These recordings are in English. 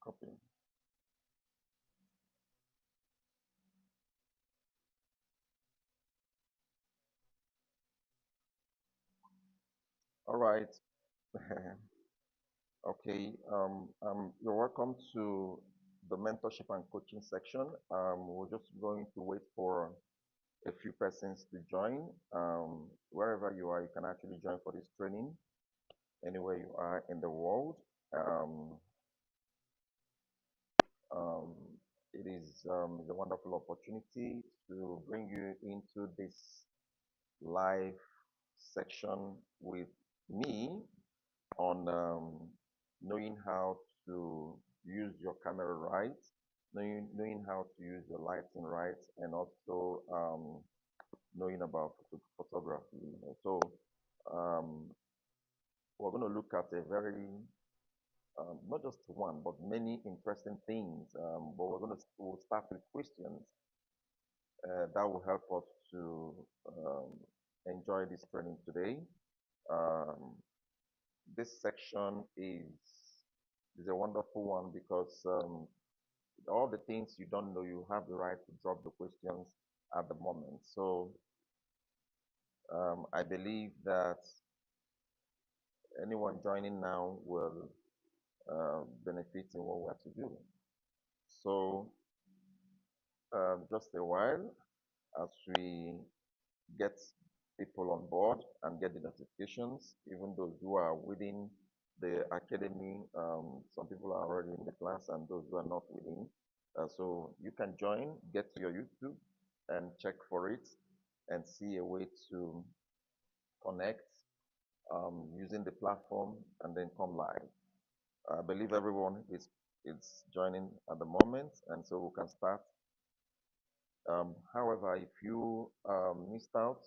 Copy. All right. Okay. You're welcome to the mentorship and coaching section. We're just going to wait for a few persons to join. Wherever you are, you can actually join for this training, anywhere you are in the world. Um, um, it is a wonderful opportunity to bring you into this live section with me on knowing how to use your camera right, knowing how to use your lighting right, and also knowing about photography. So um, we're going to look at a very not just one, but many interesting things. But we'll start with questions that will help us to um, enjoy this training today. Um, this section is a wonderful one because all the things you don't know, you have the right to drop the questions at the moment. So I believe that anyone joining now will benefit in what we have to do. So just a while as we get people on board and get the notifications, even those who are within the academy. Some people are already in the class and those who are not within. So you can join, get to your YouTube and check for it and see a way to connect using the platform and then come live. I believe everyone is joining at the moment, and so we can start. However, if you missed out,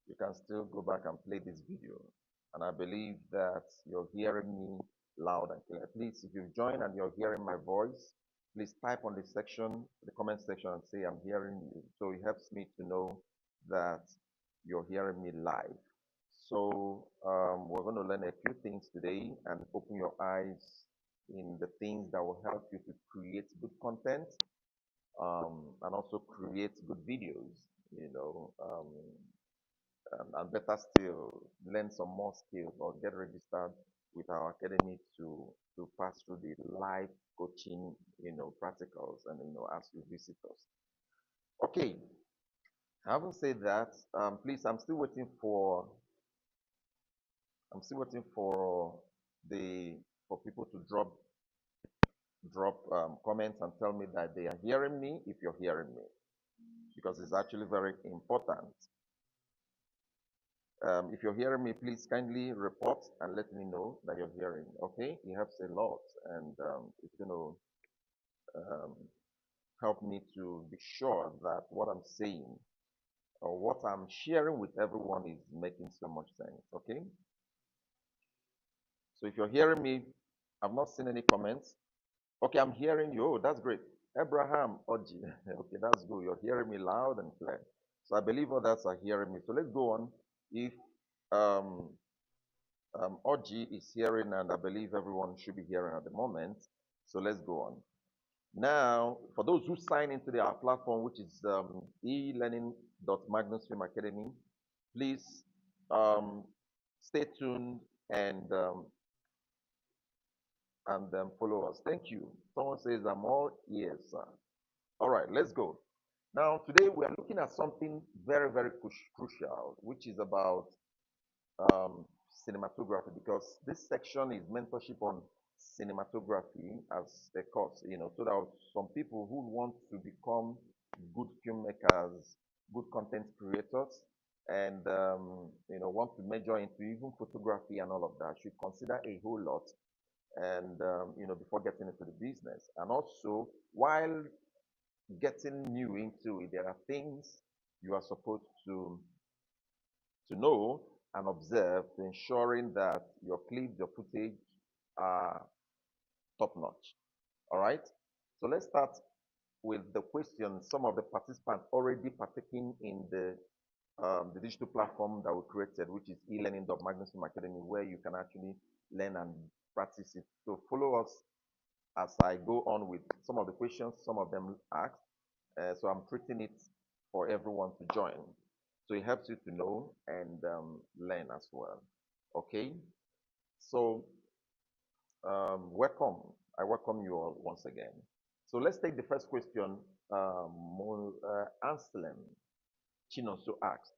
you can still go back and play this video. And I believe that you're hearing me loud and clear. Please, if you've joined and you're hearing my voice, please type on the section, the comment section, and say I'm hearing you. So it helps me to know that you're hearing me live. So we're going to learn a few things today and open your eyes in the things that will help you to create good content and also create good videos. You know, and better still, learn some more skills or get registered with our academy to pass through the live coaching, practicals and as you visit us. Okay, having said that, please, I'm still waiting for the for people to drop comments and tell me that they are hearing me if you're hearing me because it's actually very important. If you're hearing me, please kindly report and let me know that you're hearing. Okay, it helps a lot, and it's going to um, help me to be sure that what I'm saying or what I'm sharing with everyone is making so much sense. Okay, so if you're hearing me, I've not seen any comments. Okay, I'm hearing you. Oh, that's great. Abraham Oji. Okay, that's good. You're hearing me loud and clear. So I believe others are hearing me. So let's go on. If um, Oji is hearing, and I believe everyone should be hearing at the moment. So let's go on. Now, for those who sign into our platform, which is e-learning.magnusfilm academy, please um, stay tuned and follow us. Thank you. Someone says, I'm all ears, sir. All right, let's go. Now, today we are looking at something very, very crucial, which is about um, cinematography, because this section is mentorship on cinematography as a course, so that some people who want to become good filmmakers, good content creators, and want to major into even photography and all of that should consider a whole lot and before getting into the business. And also, while getting new into it, there are things you are supposed to know and observe to ensuring that your clips, your footage are top notch. All right. So let's start with the question. Some of the participants already partaking in the digital platform that we created, which is e-learning.magnusfilm academy, where you can actually learn and practice it. So follow us as I go on with some of the questions some of them asked. So I'm treating it for everyone to join. So it helps you to know and learn as well. Okay. So welcome. I welcome you all once again. So let's take the first question. Anselm Chinonso asked.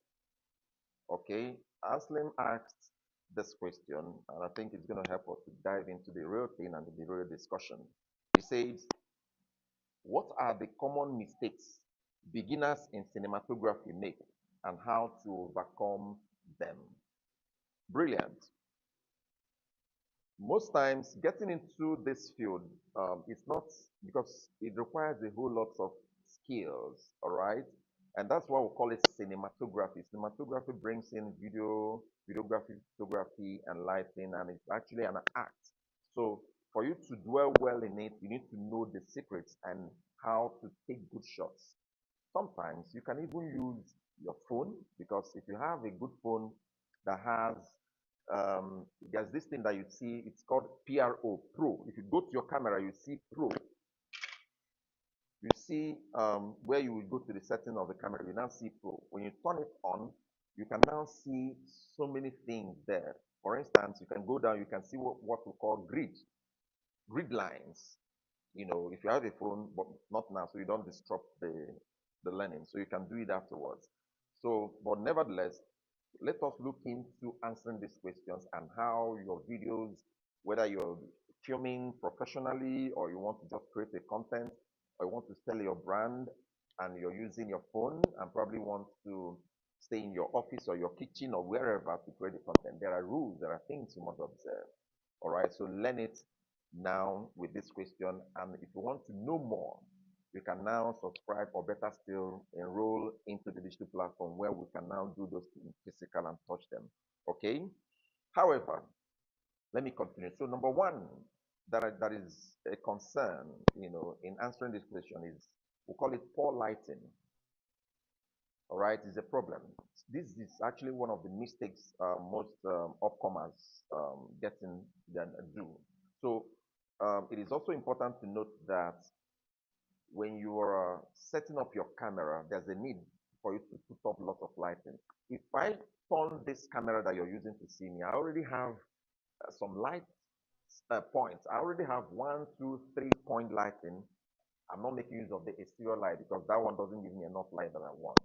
Okay. Anselm asked this question, and I think it's going to help us to dive into the real thing and the real discussion. He says, what are the common mistakes beginners in cinematography make and how to overcome them? Brilliant. Most times, getting into this field, it's not because it requires a whole lot of skills, all right? And that's why we call it cinematography. Cinematography brings in videography, photography, and lighting, and it's actually an art. So for you to dwell well in it, you need to know the secrets and how to take good shots. Sometimes you can even use your phone because if you have a good phone that has there's this thing that you see, it's called Pro. If you go to your camera, you see Pro. You see where you will go to the setting of the camera, you now see Pro. When you turn it on, you can now see so many things there. For instance, you can go down, you can see what we call grid lines. You know, if you have a phone, but not now, so you don't disrupt the learning. So you can do it afterwards. So, but nevertheless, let us look into answering these questions and how your videos, whether you're filming professionally or you want to just create a content or you want to sell your brand and you're using your phone and probably want to stay in your office or your kitchen or wherever to create the content. There are rules, there are things you must observe. All right, so learn it now with this question. And if you want to know more, you can now subscribe or better still enroll into the digital platform where we can now do those things physical and touch them. Okay. However, let me continue. So number one that is a concern, in answering this question is we call it poor lighting. All right, is a problem. This is actually one of the mistakes most upcomers getting do. So it is also important to note that when you are setting up your camera, there's a need for you to put up lots of lighting. If I turn this camera that you're using to see me, I already have some light points. I already have 1, 2, 3 point lighting. I'm not making use of the exterior light because that one doesn't give me enough light that I want.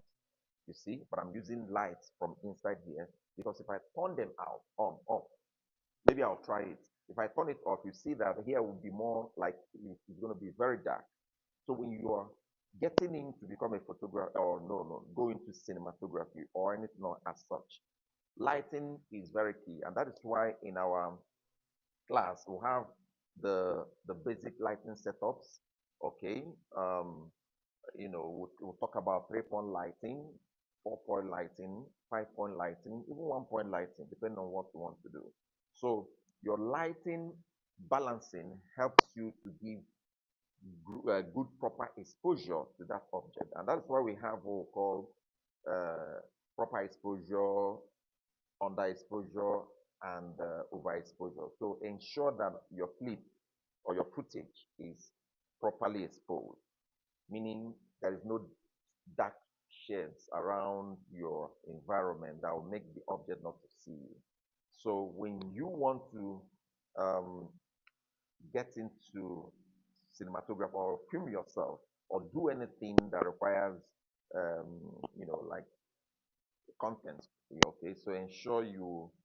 You see, but I'm using lights from inside here because if I turn them out on off, maybe I'll try it. If I turn it off, you see that here will be more like it's going to be very dark. So when you are getting in to become a photographer, or no, go into cinematography or anything as such, lighting is very key, and that is why in our class we have the basic lighting setups. Okay, we'll talk about 3 point lighting, 4 point lighting, 5 point lighting, even 1 point lighting, depending on what you want to do. So your lighting balancing helps you to give good proper exposure to that object. And that's why we have what we call proper exposure, underexposure, and overexposure. So ensure that your clip or your footage is properly exposed, meaning there is no dark shades around your environment that will make the object not to see you. So when you want to um, get into cinematography or film yourself or do anything that requires like content, okay, so ensure you